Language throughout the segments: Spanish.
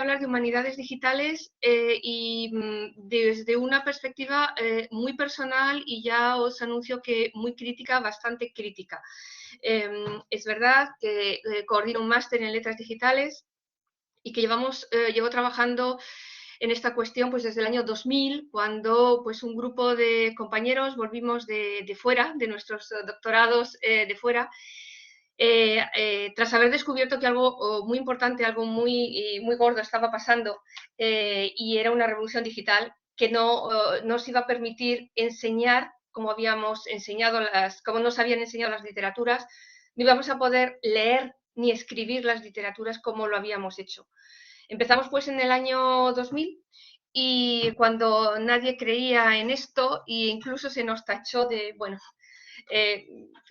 hablar de humanidades digitales y desde una perspectiva muy personal, y ya os anuncio que muy crítica, bastante crítica. Es verdad que coordino un máster en letras digitales y que llevo trabajando en esta cuestión pues desde el año 2000, cuando pues un grupo de compañeros volvimos de fuera, de nuestros doctorados de fuera, tras haber descubierto que algo muy importante, algo muy gordo estaba pasando, y era una revolución digital que no nos iba a permitir enseñar como habíamos enseñado como nos habían enseñado las literaturas, no íbamos a poder leer ni escribir las literaturas como lo habíamos hecho. Empezamos pues en el año 2000, y cuando nadie creía en esto, e incluso se nos tachó de, bueno,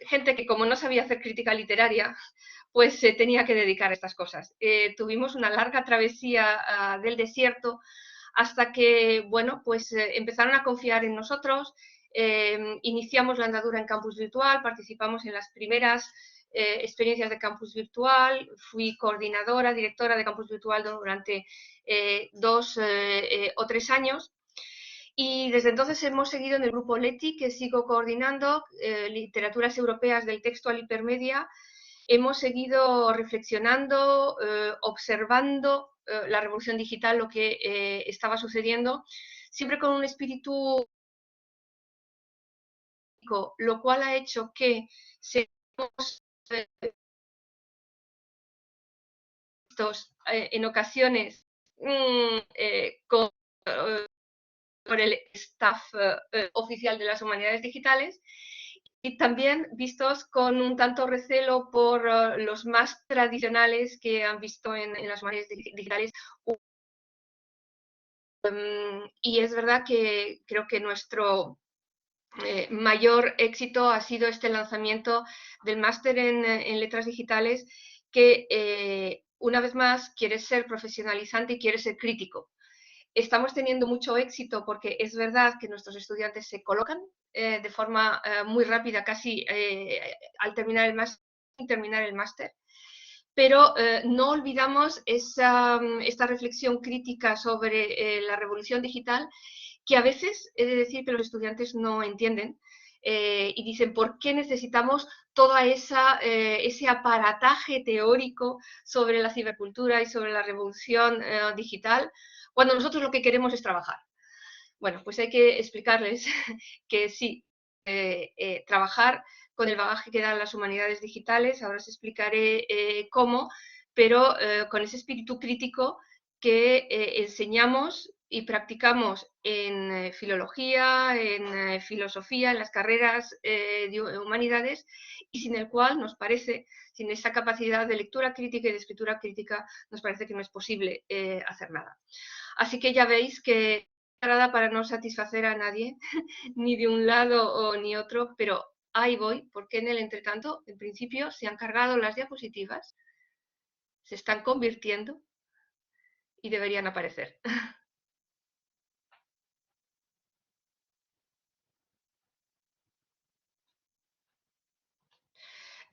gente que como no sabía hacer crítica literaria, pues se tenía que dedicar a estas cosas. Tuvimos una larga travesía del desierto hasta que, bueno, pues empezaron a confiar en nosotros. Iniciamos la andadura en campus virtual, participamos en las primeras experiencias de campus virtual, fui coordinadora, directora de campus virtual durante 2 o 3 años. Y desde entonces hemos seguido en el grupo LETI, que sigo coordinando, Literaturas Europeas del Texto a la Hipermedia. Hemos seguido reflexionando, observando la revolución digital, lo que estaba sucediendo, siempre con un espíritu, lo cual ha hecho que seamos en ocasiones con por el staff oficial de las humanidades digitales, y también vistos con un tanto recelo por los más tradicionales que han visto en las humanidades digitales. Y es verdad que creo que nuestro mayor éxito ha sido este lanzamiento del máster en letras digitales, que una vez más quiere ser profesionalizante y quiere ser crítico. Estamos teniendo mucho éxito porque es verdad que nuestros estudiantes se colocan de forma muy rápida, casi al terminar el máster, pero no olvidamos esta reflexión crítica sobre la revolución digital, que a veces he de decir que los estudiantes no entienden, y dicen, ¿por qué necesitamos todo ese aparataje teórico sobre la cibercultura y sobre la revolución digital, cuando nosotros lo que queremos es trabajar? Bueno, pues hay que explicarles que sí, trabajar con el bagaje que dan las humanidades digitales, ahora os explicaré cómo, pero con ese espíritu crítico que enseñamos y practicamos en filología, en filosofía, en las carreras de humanidades, y sin el cual nos parece, sin esa capacidad de lectura crítica y de escritura crítica, nos parece que no es posible hacer nada. Así que ya veis que para no satisfacer a nadie, ni de un lado o ni otro, pero ahí voy, porque en el entretanto, en principio, se han cargado las diapositivas, se están convirtiendo y deberían aparecer.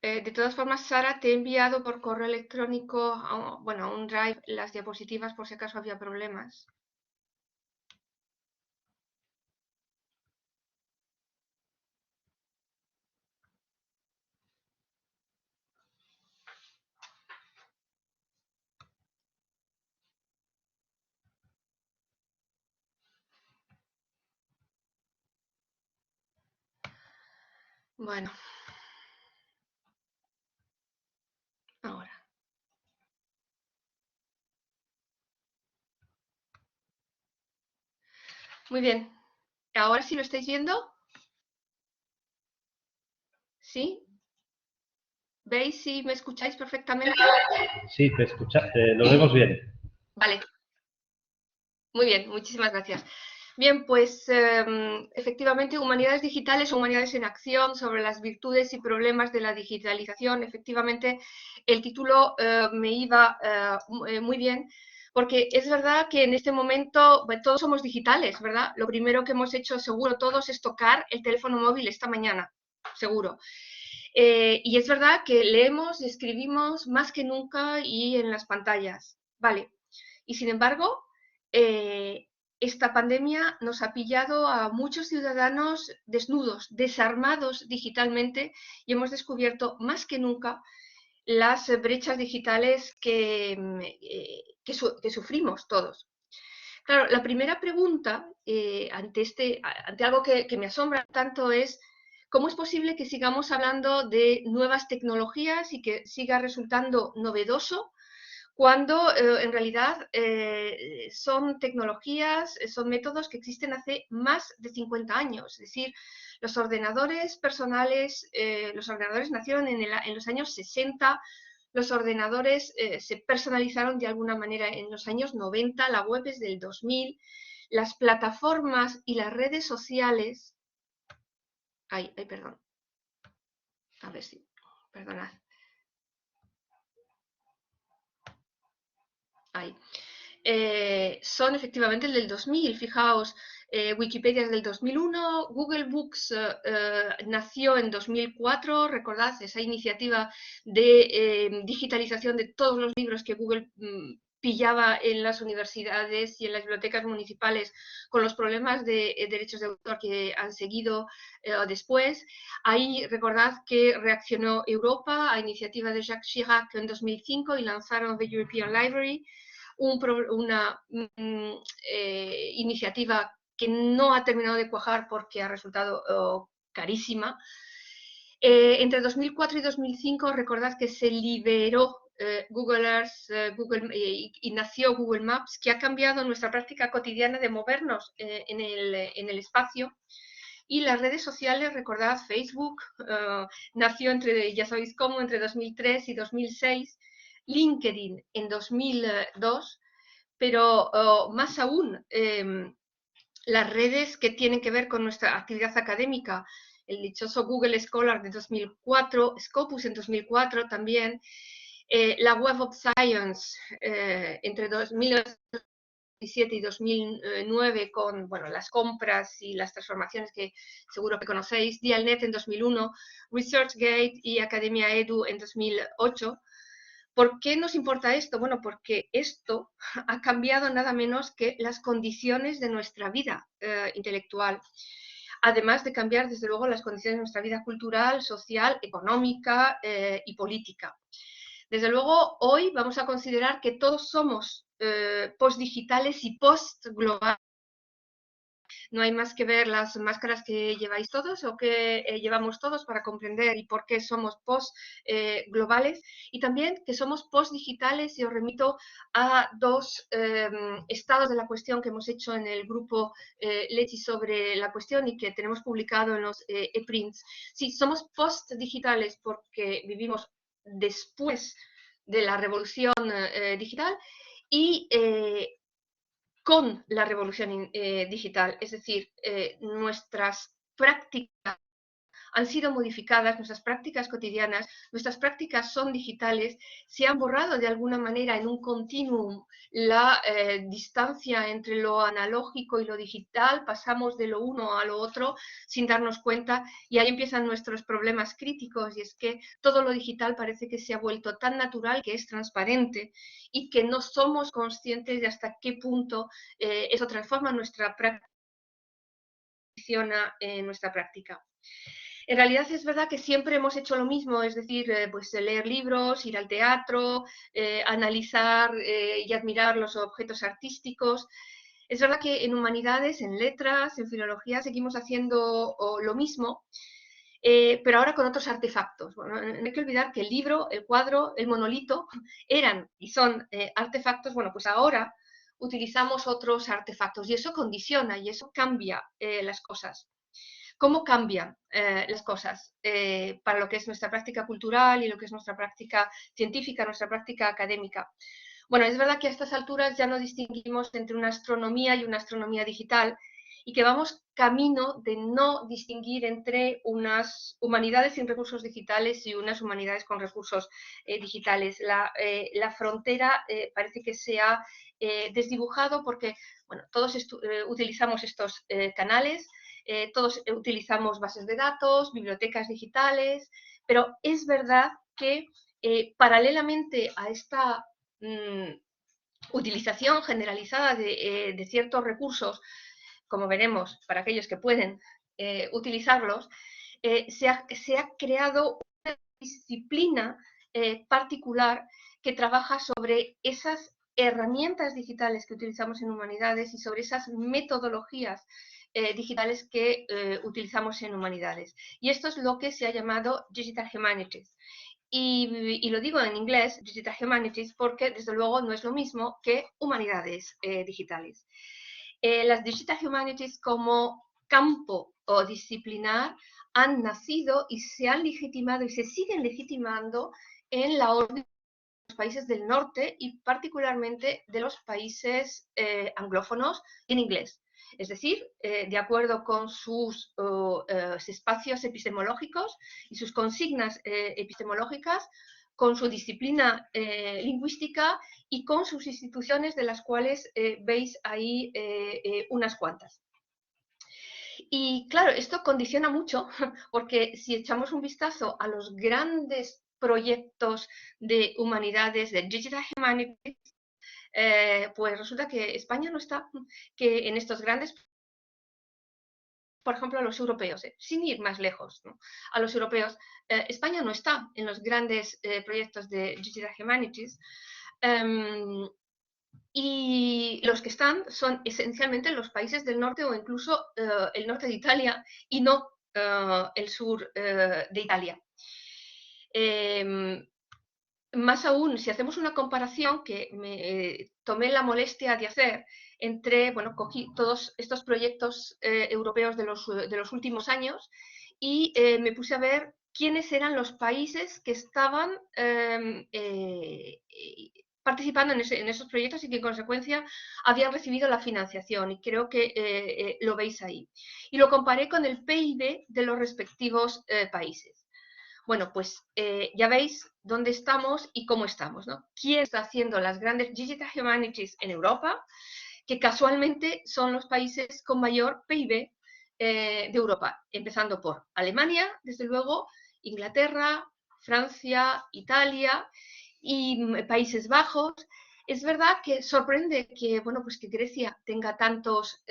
De todas formas, Sara, te he enviado por correo electrónico, bueno, a un drive, las diapositivas por si acaso había problemas. Bueno, ahora. Muy bien. ¿Ahora sí lo estáis viendo? ¿Sí? ¿Veis si me escucháis perfectamente? Sí, lo vemos bien. Vale. Muy bien, muchísimas gracias. Bien, pues efectivamente, humanidades digitales o humanidades en acción, sobre las virtudes y problemas de la digitalización. Efectivamente, el título me iba muy bien, porque es verdad que en este momento todos somos digitales, ¿verdad? Lo primero que hemos hecho seguro todos es tocar el teléfono móvil esta mañana, seguro. Y es verdad que leemos y escribimos más que nunca y en las pantallas. Vale. Y sin embargo, esta pandemia nos ha pillado a muchos ciudadanos desnudos, desarmados digitalmente, y hemos descubierto más que nunca las brechas digitales que sufrimos todos. Claro, la primera pregunta ante algo que me asombra tanto es ¿cómo es posible que sigamos hablando de nuevas tecnologías y que siga resultando novedoso cuando en realidad son tecnologías, son métodos que existen hace más de 50 años? Es decir, los ordenadores personales, los ordenadores nacieron en los años 60, los ordenadores se personalizaron de alguna manera en los años 90, la web es del 2000, las plataformas y las redes sociales... perdón. A ver si... Perdonad. Son efectivamente el del 2000. Fijaos, Wikipedia es del 2001, Google Books nació en 2004, recordad esa iniciativa de digitalización de todos los libros que Google pillaba en las universidades y en las bibliotecas municipales con los problemas de derechos de autor que han seguido después. Ahí recordad que reaccionó Europa a iniciativa de Jacques Chirac en 2005 y lanzaron The European Library, una iniciativa que no ha terminado de cuajar porque ha resultado carísima. Entre 2004 y 2005, recordad que se liberó Google Earth y nació Google Maps, que ha cambiado nuestra práctica cotidiana de movernos en el espacio. Y las redes sociales, recordad, Facebook nació ya sabéis cómo, entre 2003 y 2006, LinkedIn en 2002, pero más aún, las redes que tienen que ver con nuestra actividad académica, el dichoso Google Scholar de 2004, Scopus en 2004 también, la Web of Science entre 2007 y 2009 con las compras y las transformaciones que seguro que conocéis, Dialnet en 2001, ResearchGate y Academia Edu en 2008. ¿Por qué nos importa esto? Bueno, porque esto ha cambiado nada menos que las condiciones de nuestra vida intelectual, además de cambiar, desde luego, las condiciones de nuestra vida cultural, social, económica y política. Desde luego, hoy vamos a considerar que todos somos postdigitales y postglobales. No hay más que ver las máscaras que lleváis todos o que llevamos todos para comprender y por qué somos post-globales, y también que somos post-digitales, y os remito a dos estados de la cuestión que hemos hecho en el grupo Leti sobre la cuestión y que tenemos publicado en los e-prints. Sí, somos post-digitales porque vivimos después de la revolución digital y con la revolución digital, es decir, nuestras prácticas han sido modificadas, nuestras prácticas cotidianas, nuestras prácticas son digitales, se han borrado de alguna manera en un continuum la distancia entre lo analógico y lo digital, pasamos de lo uno a lo otro sin darnos cuenta, y ahí empiezan nuestros problemas críticos, y es que todo lo digital parece que se ha vuelto tan natural que es transparente y que no somos conscientes de hasta qué punto eso transforma nuestra práctica, nuestra práctica. En realidad es verdad que siempre hemos hecho lo mismo, es decir, pues leer libros, ir al teatro, analizar y admirar los objetos artísticos. Es verdad que en humanidades, en letras, en filología seguimos haciendo lo mismo, pero ahora con otros artefactos. Bueno, no hay que olvidar que el libro, el cuadro, el monolito eran y son artefactos. Bueno, pues ahora utilizamos otros artefactos y eso condiciona y eso cambia las cosas. ¿Cómo cambian las cosas para lo que es nuestra práctica cultural y lo que es nuestra práctica científica, nuestra práctica académica? Bueno, es verdad que a estas alturas ya no distinguimos entre una astronomía y una astronomía digital, y que vamos camino de no distinguir entre unas humanidades sin recursos digitales y unas humanidades con recursos digitales. La frontera parece que se ha desdibujado porque, bueno, todos utilizamos estos canales, todos utilizamos bases de datos, bibliotecas digitales, pero es verdad que paralelamente a esta utilización generalizada de ciertos recursos, como veremos, para aquellos que pueden utilizarlos, se ha creado una disciplina particular que trabaja sobre esas herramientas digitales que utilizamos en humanidades y sobre esas metodologías digitales que utilizamos en humanidades. Y esto es lo que se ha llamado Digital Humanities. Y lo digo en inglés, Digital Humanities, porque desde luego no es lo mismo que humanidades digitales. Las Digital Humanities como campo o disciplinar han nacido y se han legitimado y se siguen legitimando en la orden de los países del norte y particularmente de los países anglófonos en inglés. Es decir, de acuerdo con sus espacios epistemológicos y sus consignas epistemológicas, con su disciplina lingüística y con sus instituciones, de las cuales veis ahí unas cuantas. Y claro, esto condiciona mucho, porque si echamos un vistazo a los grandes proyectos de humanidades, de Digital Humanities, pues resulta que España no está, que en estos grandes, por ejemplo, a los europeos, sin ir más lejos, ¿no? A los europeos, España no está en los grandes proyectos de Digital Humanities, y los que están son esencialmente los países del norte o incluso el norte de Italia y no el sur de Italia. Más aún, si hacemos una comparación que me tomé la molestia de hacer entre, bueno, cogí todos estos proyectos europeos de los últimos años y me puse a ver quiénes eran los países que estaban participando en esos proyectos y que en consecuencia habían recibido la financiación, y creo que lo veis ahí. Y lo comparé con el PIB de los respectivos países. Bueno, pues ya veis dónde estamos y cómo estamos, ¿no? ¿Quién está haciendo las grandes Digital Humanities en Europa? Que casualmente son los países con mayor PIB de Europa, empezando por Alemania, desde luego, Inglaterra, Francia, Italia y Países Bajos. Es verdad que sorprende que, bueno, pues que Grecia tenga tantos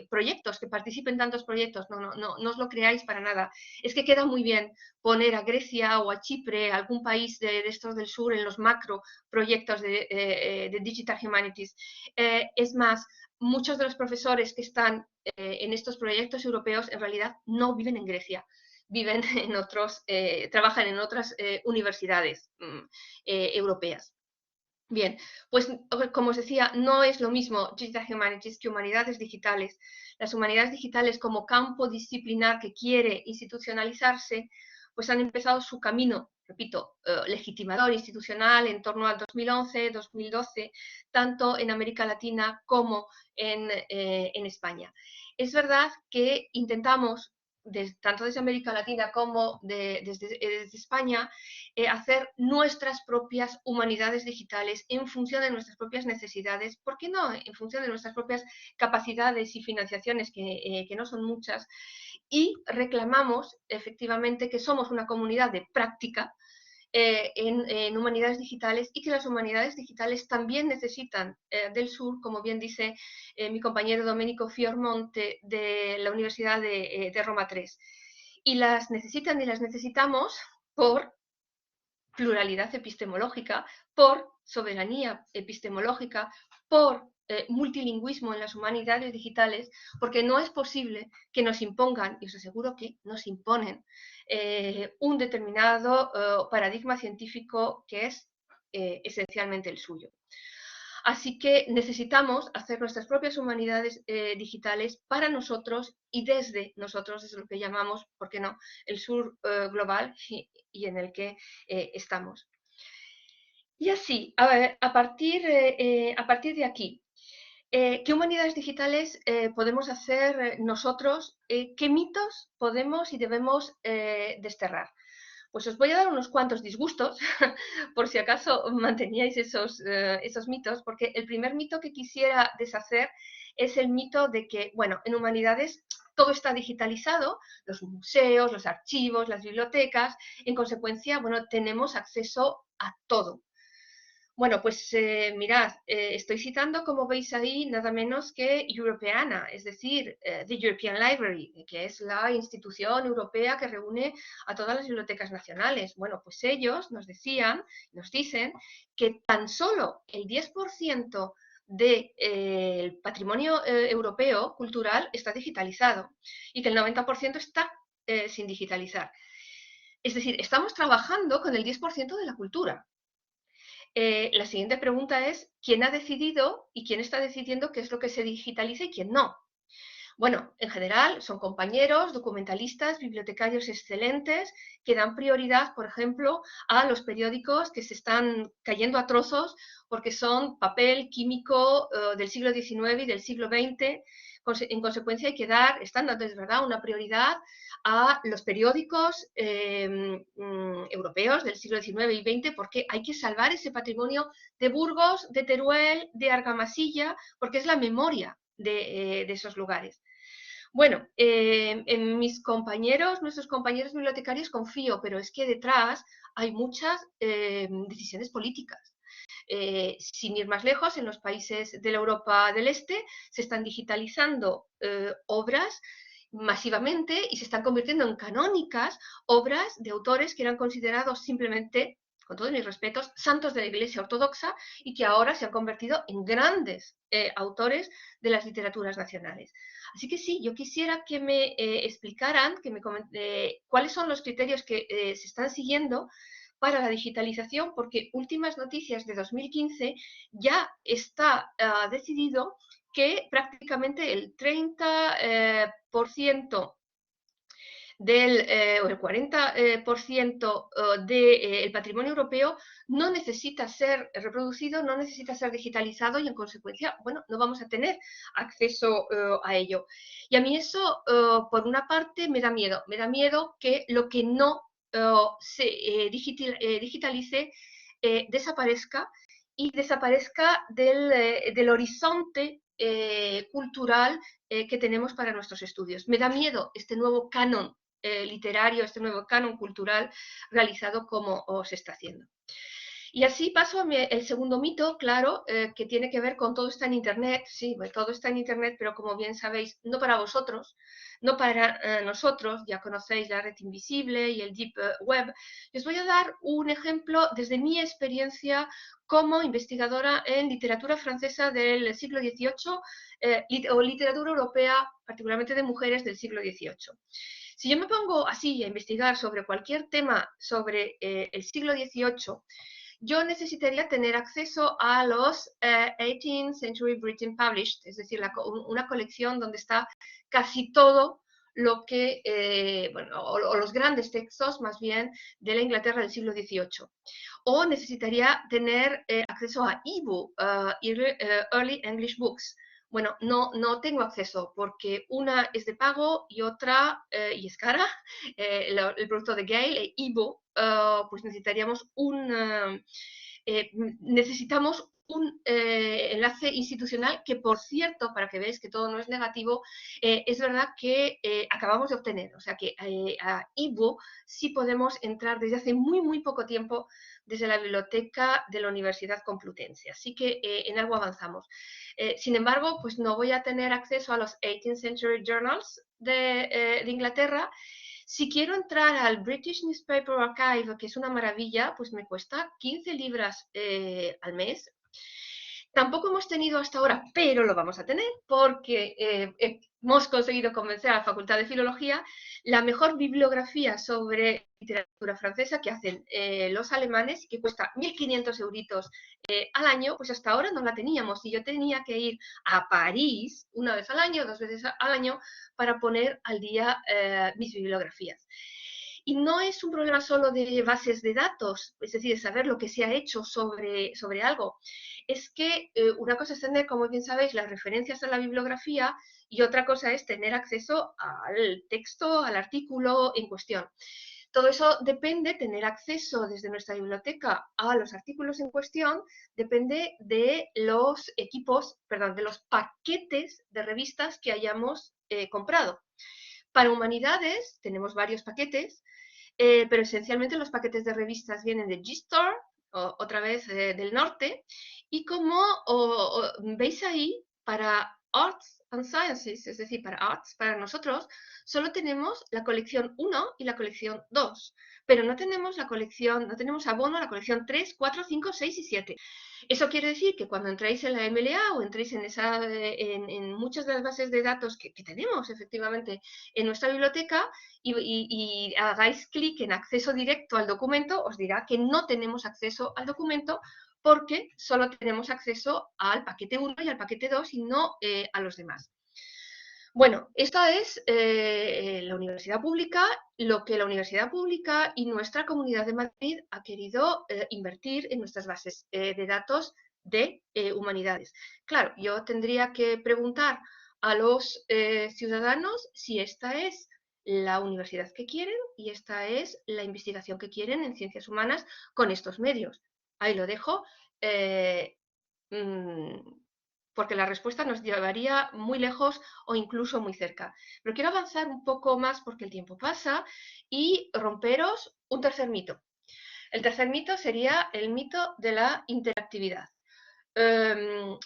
proyectos, que participen tantos proyectos. No os lo creáis para nada. Es que queda muy bien poner a Grecia o a Chipre, algún país de estos del sur, en los macro proyectos de Digital Humanities. Es más, muchos de los profesores que están en estos proyectos europeos en realidad no viven en Grecia, viven en otros, trabajan en otras universidades europeas. Bien, pues como os decía, no es lo mismo Digital Humanities que humanidades digitales. Las humanidades digitales como campo disciplinar que quiere institucionalizarse, pues han empezado su camino, repito, legitimador institucional en torno al 2011, 2012, tanto en América Latina como en España. Es verdad que intentamos, tanto desde América Latina como desde España, hacer nuestras propias humanidades digitales en función de nuestras propias necesidades, ¿por qué no? En función de nuestras propias capacidades y financiaciones, que no son muchas, y reclamamos efectivamente que somos una comunidad de práctica en humanidades digitales, y que las humanidades digitales también necesitan del sur, como bien dice mi compañero Domenico Fiormonte de la Universidad de Roma III. Y las necesitan y las necesitamos por pluralidad epistemológica, por soberanía epistemológica, por multilingüismo en las humanidades digitales, porque no es posible que nos impongan, y os aseguro que nos imponen, un determinado paradigma científico que es esencialmente el suyo. Así que necesitamos hacer nuestras propias humanidades digitales para nosotros y desde nosotros, es lo que llamamos, ¿por qué no?, el sur global y en el que estamos. Y así, a partir de aquí, ¿qué humanidades digitales podemos hacer nosotros? ¿Qué mitos podemos y debemos desterrar? Pues os voy a dar unos cuantos disgustos, por si acaso manteníais esos mitos, porque el primer mito que quisiera deshacer es el mito de que, bueno, en humanidades todo está digitalizado, los museos, los archivos, las bibliotecas, en consecuencia, bueno, tenemos acceso a todo. Bueno, pues mirad, estoy citando, como veis ahí, nada menos que Europeana, es decir, The European Library, que es la institución europea que reúne a todas las bibliotecas nacionales. Bueno, pues ellos nos dicen que tan solo el 10% del patrimonio europeo cultural está digitalizado y que el 90% está sin digitalizar. Es decir, estamos trabajando con el 10% de la cultura. La siguiente pregunta es, ¿quién ha decidido y quién está decidiendo qué es lo que se digitaliza y quién no? Bueno, en general son compañeros, documentalistas, bibliotecarios excelentes que dan prioridad, por ejemplo, a los periódicos que se están cayendo a trozos porque son papel químico del siglo XIX y del siglo XX. En consecuencia, hay que dar, están dando, es verdad, una prioridad a los periódicos europeos del siglo XIX y XX porque hay que salvar ese patrimonio de Burgos, de Teruel, de Argamasilla, porque es la memoria de esos lugares. Bueno, en nuestros compañeros bibliotecarios confío, pero es que detrás hay muchas decisiones políticas. Sin ir más lejos, en los países de la Europa del Este se están digitalizando obras masivamente y se están convirtiendo en canónicas obras de autores que eran considerados simplemente, con todos mis respetos, santos de la Iglesia Ortodoxa y que ahora se han convertido en grandes autores de las literaturas nacionales. Así que sí, yo quisiera que me explicaran, cuáles son los criterios que se están siguiendo para la digitalización, porque últimas noticias de 2015 ya está decidido que prácticamente el 30% o el 40% del patrimonio europeo no necesita ser reproducido, no necesita ser digitalizado y en consecuencia, bueno, no vamos a tener acceso a ello. Y a mí eso, por una parte, me da miedo que lo que no se digitalice desaparezca y desaparezca del horizonte cultural que tenemos para nuestros estudios. Me da miedo este nuevo canon literario, este nuevo canon cultural realizado como se está haciendo. Y así paso el segundo mito, claro, que tiene que ver con todo está en Internet. Sí, pues todo está en Internet, pero como bien sabéis, no para vosotros, no para nosotros, ya conocéis la red invisible y el Deep Web. Les voy a dar un ejemplo desde mi experiencia como investigadora en literatura francesa del siglo XVIII o literatura europea, particularmente de mujeres del siglo XVIII. Si yo me pongo así a investigar sobre cualquier tema sobre el siglo XVIII, yo necesitaría tener acceso a los 18th Century Britain Published, es decir, una colección donde está casi todo lo que, o los grandes textos más bien de la Inglaterra del siglo XVIII. O necesitaría tener acceso a EBOO, Early English Books. Bueno, no tengo acceso porque una es de pago y otra, y es cara, el producto de Gale, EBOO, pues necesitaríamos necesitamos un enlace institucional que, por cierto, para que veáis que todo no es negativo, es verdad que acabamos de obtener. O sea que a EBOO sí podemos entrar desde hace muy poco tiempo desde la biblioteca de la Universidad Complutense. Así que en algo avanzamos. Sin embargo, pues no voy a tener acceso a los 18th Century Journals de Inglaterra. Si quiero entrar al British Newspaper Archive, que es una maravilla, pues me cuesta 15 libras al mes. Tampoco hemos tenido hasta ahora, pero lo vamos a tener porque hemos conseguido convencer a la Facultad de Filología la mejor bibliografía sobre literatura francesa que hacen los alemanes, que cuesta 1.500 euritos al año, pues hasta ahora no la teníamos y yo tenía que ir a París una vez al año, 2 veces al año, para poner al día mis bibliografías. Y no es un problema solo de bases de datos, es decir, de saber lo que se ha hecho sobre algo. Es que una cosa es tener, como bien sabéis, las referencias a la bibliografía y otra cosa es tener acceso al texto, al artículo en cuestión. Todo eso depende, tener acceso desde nuestra biblioteca a los artículos en cuestión, depende de los de los paquetes de revistas que hayamos comprado. Para humanidades tenemos varios paquetes, pero esencialmente los paquetes de revistas vienen de G-Store, otra vez del norte, y como veis ahí, para Arts and Sciences, es decir, para Arts, para nosotros, solo tenemos la colección 1 y la colección 2, pero no tenemos la colección, no tenemos abono a la colección 3, 4, 5, 6 y 7. Eso quiere decir que cuando entráis en la MLA o entréis en muchas de las bases de datos que tenemos efectivamente en nuestra biblioteca y hagáis clic en acceso directo al documento, os dirá que no tenemos acceso al documento porque solo tenemos acceso al paquete 1 y al paquete 2 y no a los demás. Bueno, esta es la universidad pública, lo que la universidad pública y nuestra Comunidad de Madrid ha querido invertir en nuestras bases de datos de humanidades. Claro, yo tendría que preguntar a los ciudadanos si esta es la universidad que quieren y esta es la investigación que quieren en ciencias humanas con estos medios. Ahí lo dejo. Porque la respuesta nos llevaría muy lejos o incluso muy cerca. Pero quiero avanzar un poco más porque el tiempo pasa y romperos un tercer mito. El tercer mito sería el mito de la interactividad. En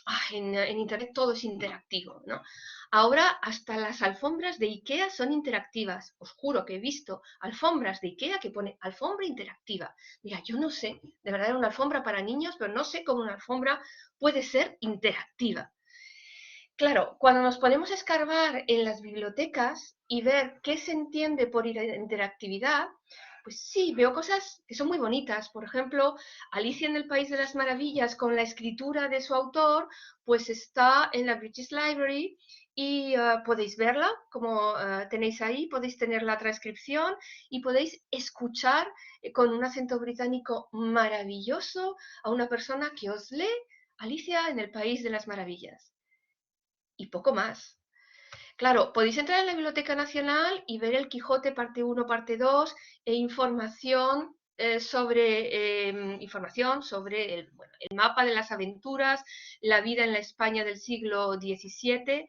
Internet todo es interactivo, ¿no? Ahora hasta las alfombras de IKEA son interactivas. Os juro que he visto alfombras de IKEA que pone alfombra interactiva. Mira, yo no sé, de verdad era una alfombra para niños, pero no sé cómo una alfombra puede ser interactiva. Claro, cuando nos ponemos a escarbar en las bibliotecas y ver qué se entiende por interactividad, pues sí, veo cosas que son muy bonitas. Por ejemplo, Alicia en el País de las Maravillas, con la escritura de su autor, pues está en la British Library y podéis verla, como tenéis ahí, podéis tener la transcripción y podéis escuchar con un acento británico maravilloso a una persona que os lee Alicia en el País de las Maravillas. Y poco más. Claro, podéis entrar en la Biblioteca Nacional y ver el Quijote parte 1, parte 2 e información sobre el mapa de las aventuras, la vida en la España del siglo XVII.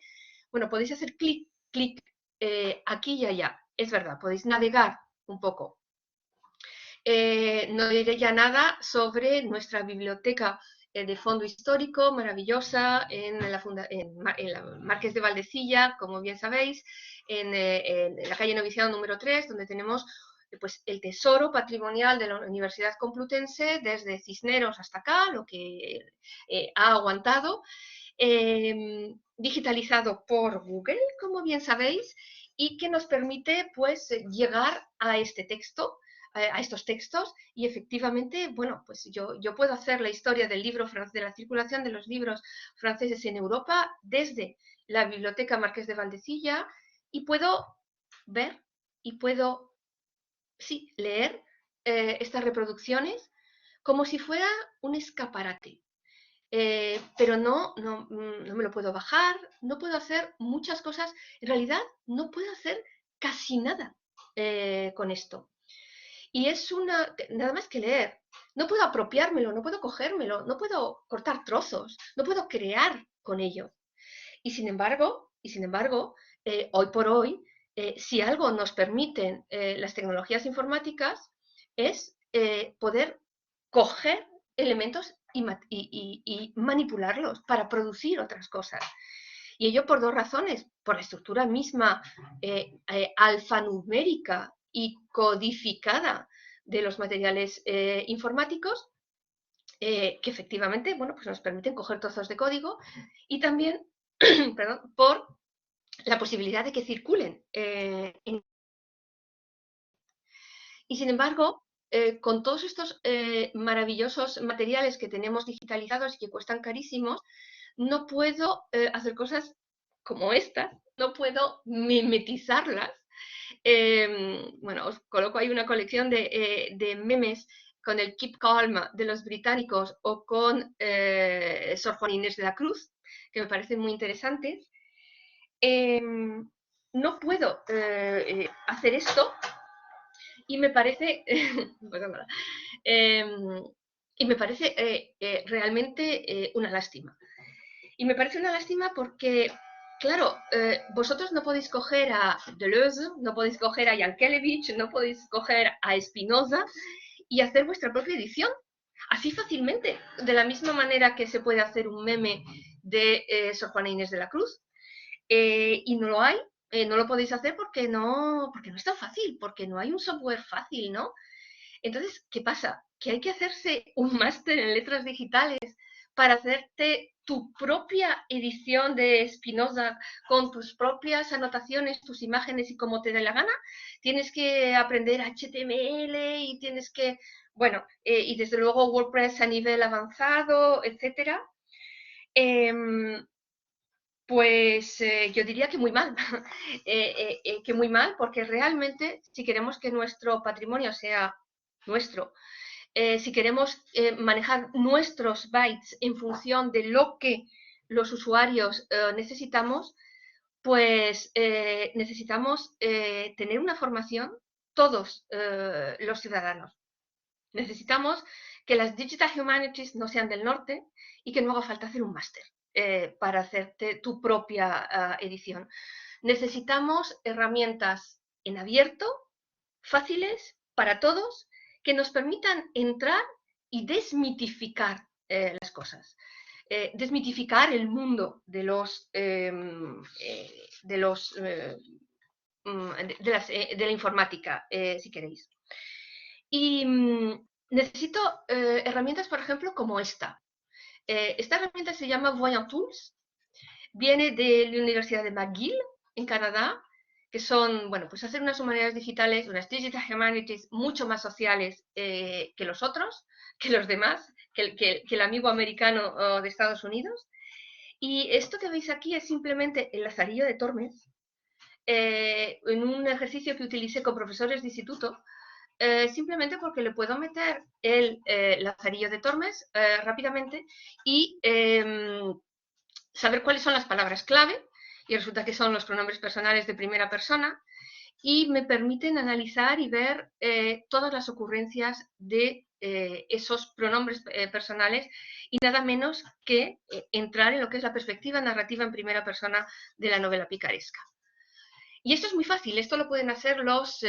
Bueno, podéis hacer clic aquí y allá. Es verdad, podéis navegar un poco. No diré ya nada sobre nuestra biblioteca de fondo histórico, maravillosa, en la Marqués de Valdecilla, como bien sabéis, en la calle Noviciado número 3, donde tenemos pues, el tesoro patrimonial de la Universidad Complutense, desde Cisneros hasta acá, lo que ha aguantado, digitalizado por Google, como bien sabéis, y que nos permite pues, llegar a este texto, a estos textos y efectivamente, bueno, pues yo puedo hacer la historia del libro de la circulación de los libros franceses en Europa desde la Biblioteca Marqués de Valdecilla y puedo ver y puedo, sí, leer estas reproducciones como si fuera un escaparate. Pero no me lo puedo bajar, no puedo hacer muchas cosas, en realidad no puedo hacer casi nada con esto. Y es nada más que leer. No puedo apropiármelo, no puedo cogérmelo, no puedo cortar trozos, no puedo crear con ello. Y sin embargo, hoy por hoy, si algo nos permiten las tecnologías informáticas, es poder coger elementos y manipularlos para producir otras cosas. Y ello por dos razones, por la estructura misma alfanumérica y codificada de los materiales informáticos, que efectivamente, bueno, pues nos permiten coger trozos de código y también, perdón, por la posibilidad de que circulen. Y sin embargo, con todos estos maravillosos materiales que tenemos digitalizados y que cuestan carísimos, no puedo hacer cosas como estas, no puedo mimetizarlas. Bueno, os coloco ahí una colección de memes con el Keep Calm de los británicos o con Sor Juana Inés de la Cruz, que me parecen muy interesantes. No puedo hacer esto y me parece, y me parece realmente una lástima. Y me parece una lástima porque, claro, vosotros no podéis coger a Deleuze, no podéis coger a Yankelevich, no podéis coger a Spinoza y hacer vuestra propia edición. así fácilmente, de la misma manera que se puede hacer un meme de Sor Juana Inés de la Cruz, y no lo hay, no lo podéis hacer porque no es tan fácil, porque no hay un software fácil, ¿no? Entonces, ¿qué pasa? Que hay que hacerse un máster en letras digitales para hacerte tu propia edición de Spinoza con tus propias anotaciones, tus imágenes y como te dé la gana. Tienes que aprender HTML y tienes que, bueno, y desde luego WordPress a nivel avanzado, etcétera. Pues yo diría que muy mal, que muy mal, porque realmente si queremos que nuestro patrimonio sea nuestro, si queremos manejar nuestros bytes en función de lo que los usuarios necesitamos, pues necesitamos tener una formación todos los ciudadanos. Necesitamos que las Digital Humanities no sean del norte y que no haga falta hacer un máster para hacerte tu propia edición. Necesitamos herramientas en abierto, fáciles para todos, que nos permitan entrar y desmitificar las cosas. Desmitificar el mundo de la informática, si queréis. Y necesito herramientas, por ejemplo, como esta. Esta herramienta se llama Voyant Tools, viene de la Universidad de McGill, en Canadá, que son, bueno, pues hacer unas humanidades digitales, unas digital humanities mucho más sociales que los otros, que los demás, que el amigo americano de Estados Unidos. Y esto que veis aquí es simplemente el lazarillo de Tormes, en un ejercicio que utilicé con profesores de instituto, simplemente porque le puedo meter el lazarillo de Tormes rápidamente y saber cuáles son las palabras clave, y resulta que son los pronombres personales de primera persona, y me permiten analizar y ver todas las ocurrencias de esos pronombres personales y nada menos que entrar en lo que es la perspectiva narrativa en primera persona de la novela picaresca. Y esto es muy fácil, esto lo pueden hacer los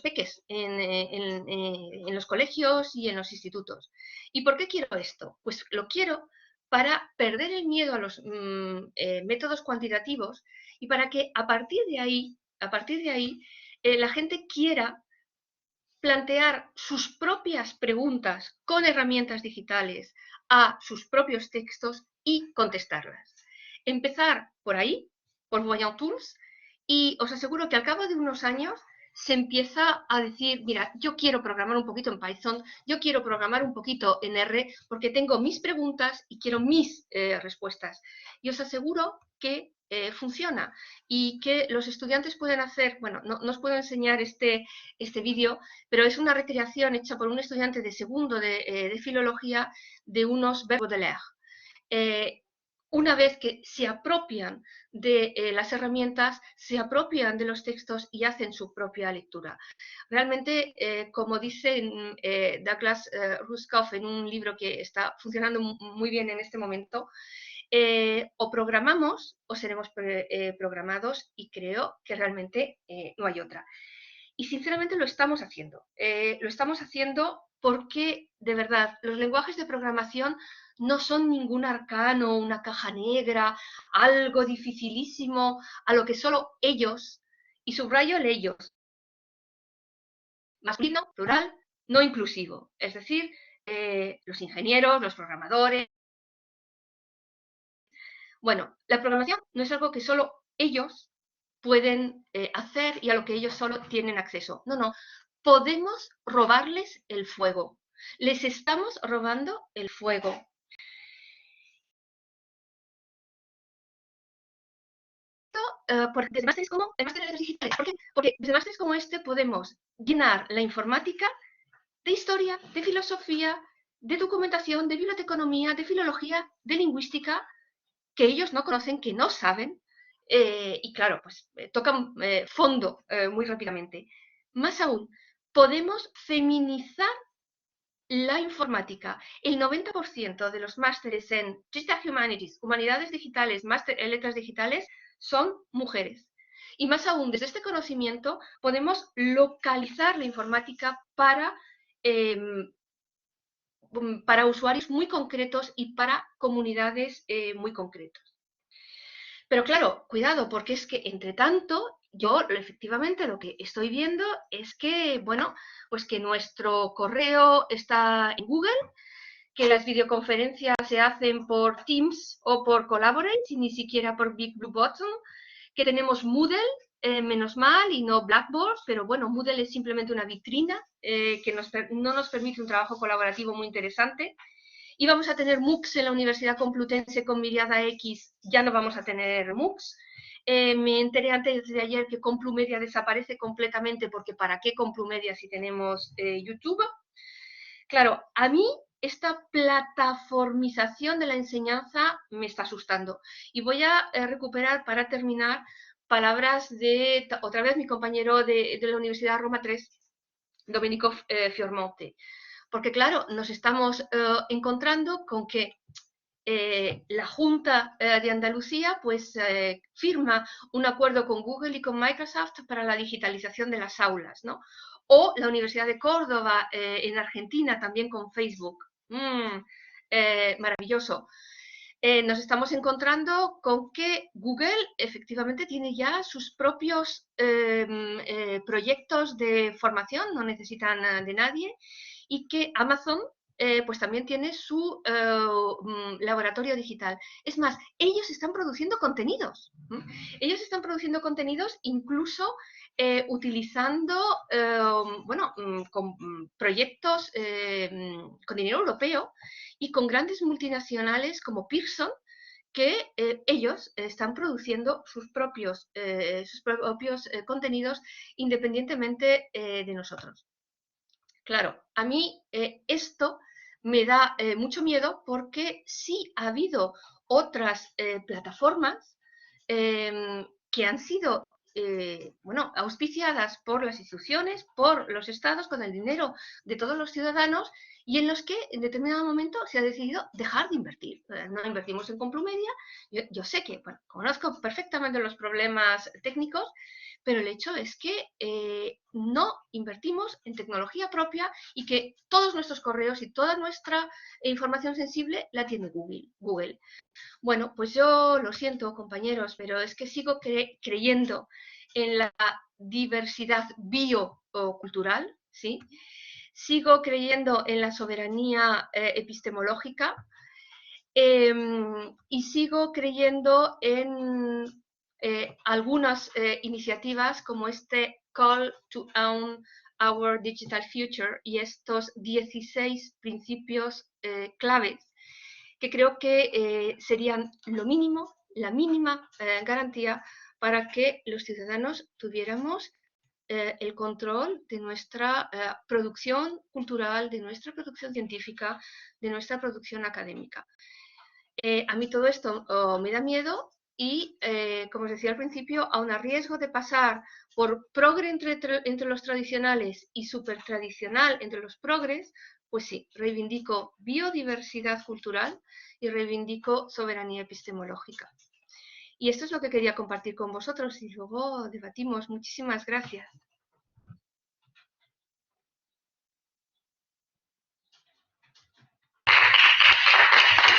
peques en los colegios y en los institutos. ¿Y por qué quiero esto? Pues lo quiero para perder el miedo a los métodos cuantitativos y para que a partir de ahí, la gente quiera plantear sus propias preguntas con herramientas digitales a sus propios textos y contestarlas. Empezar por ahí, por Voyant Tools, y os aseguro que al cabo de unos años se empieza a decir, mira, yo quiero programar un poquito en Python, yo quiero programar un poquito en R, porque tengo mis preguntas y quiero mis respuestas. Y os aseguro que funciona y que los estudiantes pueden hacer, bueno, no os puedo enseñar este vídeo, pero es una recreación hecha por un estudiante de segundo de filología de unos verbos de leer. Una vez que se apropian de las herramientas, se apropian de los textos y hacen su propia lectura. Realmente, como dice Douglas Rushkoff en un libro que está funcionando muy bien en este momento, o programamos o seremos programados, y creo que realmente no hay otra. Y sinceramente lo estamos haciendo. Lo estamos haciendo porque, de verdad, los lenguajes de programación no son ningún arcano, una caja negra, algo dificilísimo, a lo que solo ellos, y subrayo el ellos, masculino, plural, no inclusivo, es decir, los ingenieros, los programadores. Bueno, la programación no es algo que solo ellos pueden hacer y a lo que ellos solo tienen acceso. No, no, podemos robarles el fuego. Les estamos robando el fuego. Porque desde másteres como el máster de letras digitales. ¿Por qué? Porque desde másteres como este podemos llenar la informática de historia, de filosofía, de documentación, de biblioteconomía, de filología, de lingüística, que ellos no conocen, que no saben, y claro, pues tocan fondo muy rápidamente. Más aún, podemos feminizar la informática. El 90% de los másteres en Digital Humanities, humanidades digitales, máster en letras digitales, son mujeres. Y más aún, desde este conocimiento podemos localizar la informática para para usuarios muy concretos y para comunidades muy concretas. Pero claro, cuidado, porque es que entre tanto, yo efectivamente lo que estoy viendo es que, bueno, pues que nuestro correo está en Google, que las videoconferencias se hacen por Teams o por Collaborate y ni siquiera por Big Blue Button, que tenemos Moodle, menos mal, y no Blackboard, pero bueno, Moodle es simplemente una vitrina que no nos permite un trabajo colaborativo muy interesante. Y vamos a tener MOOCs en la Universidad Complutense con Miriada X, ya no vamos a tener MOOCs. Me enteré antes de ayer que Complumedia desaparece completamente, porque ¿para qué Complumedia si tenemos YouTube? Claro, a mí esta plataformización de la enseñanza me está asustando. Y voy a recuperar, para terminar, palabras de, otra vez, mi compañero de la Universidad Roma 3, Domenico Fiormonte. Porque claro, nos estamos encontrando con que la Junta de Andalucía pues firma un acuerdo con Google y con Microsoft para la digitalización de las aulas, ¿no? O la Universidad de Córdoba en Argentina también con Facebook. Maravilloso. Nos estamos encontrando con que Google efectivamente tiene ya sus propios proyectos de formación, no necesitan de nadie, y que Amazon pues también tiene su laboratorio digital. Es más, ellos están produciendo contenidos. Ellos están produciendo contenidos incluso utilizando, bueno, con proyectos con dinero europeo y con grandes multinacionales como Pearson, que ellos están produciendo sus propios contenidos independientemente de nosotros. Claro, a mí esto me da mucho miedo, porque sí ha habido otras plataformas que han sido bueno, auspiciadas por las instituciones, por los estados, con el dinero de todos los ciudadanos, y en los que en determinado momento se ha decidido dejar de invertir. No invertimos en Complumedia. Yo sé que, bueno, conozco perfectamente los problemas técnicos, pero el hecho es que no invertimos en tecnología propia y que todos nuestros correos y toda nuestra información sensible la tiene Google. Bueno, pues yo lo siento, compañeros, pero es que sigo creyendo en la diversidad biocultural, ¿sí? Sigo creyendo en la soberanía epistemológica, y sigo creyendo en algunas iniciativas como este Call to Own Our Digital Future y estos 16 principios claves que creo que serían lo mínimo, la mínima garantía para que los ciudadanos tuviéramos el control de nuestra producción cultural, de nuestra producción científica, de nuestra producción académica. A mí todo esto me da miedo y, como os decía al principio, aun a riesgo de pasar por progre entre los tradicionales y súper tradicional entre los progres, pues sí, reivindico biodiversidad cultural y reivindico soberanía epistemológica. Y esto es lo que quería compartir con vosotros y luego debatimos. Muchísimas gracias.